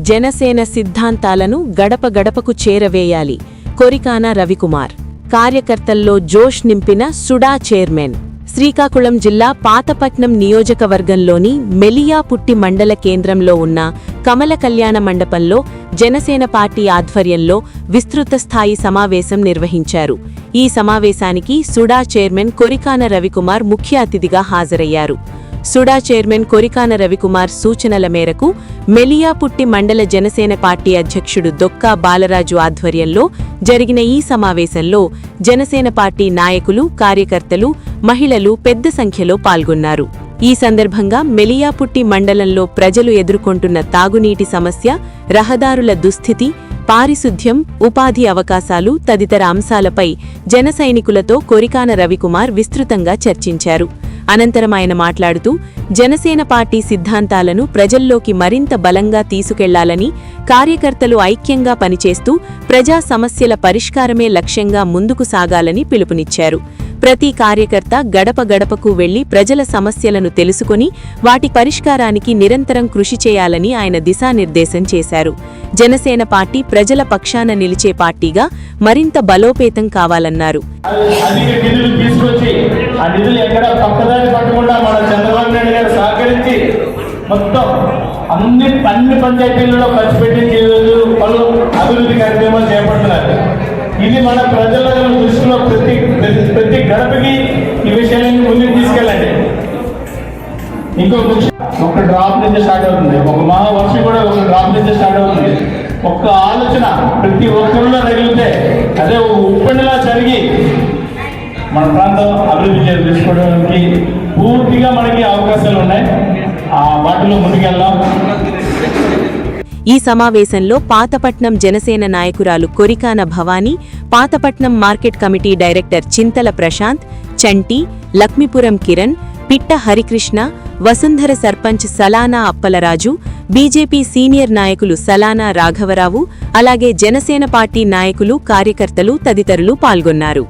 జనసేన సిద్ధాంతాలను గడప గడపకు చేరవేయాలి. కొరికాన రవికుమార్. కార్యకర్తల్లో జోష్ నింపిన సుడా చైర్మన్. శ్రీకాకుళం జిల్లా పాతపట్నం నియోజకవర్గంలోని మెలియాపుట్టి మండల కేంద్రంలో ఉన్న కమల కళ్యాణ మండపంలో జనసేన పార్టీ ఆధ్వర్యంలో విస్తృత స్థాయి సమావేశం నిర్వహించారు. ఈ సమావేశానికి సుడా చైర్మన్ కొరికాన రవికుమార్ ముఖ్య అతిథిగా హాజరయ్యారు. సుడా చైర్మన్ కొరికాన రవికుమార్ సూచనల మేరకు మెలియాపుట్టి మండల జనసేన పార్టీ అధ్యక్షుడు దొక్కా బాలరాజు ఆధ్వర్యంలో జరిగిన ఈ సమావేశంలో జనసేన పార్టీ నాయకులు, కార్యకర్తలు, మహిళలు పెద్ద సంఖ్యలో పాల్గొన్నారు. ఈ సందర్భంగా మెలియాపుట్టి మండలంలో ప్రజలు ఎదుర్కొంటున్న తాగునీటి సమస్య, రహదారుల దుస్థితి, పారిశుద్ధ్యం, ఉపాధి అవకాశాలు తదితర అంశాలపై జన సైనికులతో కొరికాన రవికుమార్ విస్తృతంగా చర్చించారు. అనంతరం ఆయన మాట్లాడుతూ జనసేన పార్టీ సిద్ధాంతాలను ప్రజల్లోకి మరింత బలంగా తీసుకెళ్లాలని, కార్యకర్తలు ఐక్యంగా పనిచేస్తూ ప్రజా సమస్యల పరిష్కారమే లక్ష్యంగా ముందుకు సాగాలని పిలుపునిచ్చారు. ప్రతి కార్యకర్త గడప గడపకు వెళ్లి ప్రజల సమస్యలను తెలుసుకుని వాటి పరిష్కారానికి నిరంతరం కృషి చేయాలని ఆయన దిశానిర్దేశం చేశారు. జనసేన పార్టీ ప్రజల పక్షాన నిలిచే పార్టీగా మరింత బలోపేతం కావాలన్నారు. అన్ని పంచాయతీలలో ఖర్చు పెట్టి పలు అభివృద్ధి కార్యక్రమాలు చేపడుతున్నారు. ఇది మన ప్రజల దృష్టిలో ప్రతి గడపకి ఈ విషయాలన్నీ ముందుకు తీసుకెళ్ళండి. ఒక డ్రాప్ నుంచి స్టార్ట్ అవుతుంది, ఒక మహావర్షం కూడా ఒక డ్రాప్ నుంచి స్టార్ట్ అవుతుంది. ఒక్క ఆలోచన ప్రతి ఒక్కరిలో రగిలితే అదే ఉప్పండిలా జరిగి మన ప్రాంతం అభివృద్ధి చేసుకోవడానికి పూర్తిగా మనకి అవకాశాలు ఉన్నాయి. ఆ వాటిలో ముందుకెళ్దాం. ఈ సమావేశంలో పాతపట్నం జనసేన నాయకురాలు Korikana Bhavani, Pathapatnam market committee director Chintala Prashanth, Chanti, Lakshmipuram Kiran, Pitta Harikrishna, Vasundhara sarpanch Salana Appalaraju, BJP senior నాయకులు సలానా రాఘవరావు, అలాగే జనసేన పార్టీ నాయకులు, కార్యకర్తలు తదితరులు పాల్గొన్నారు.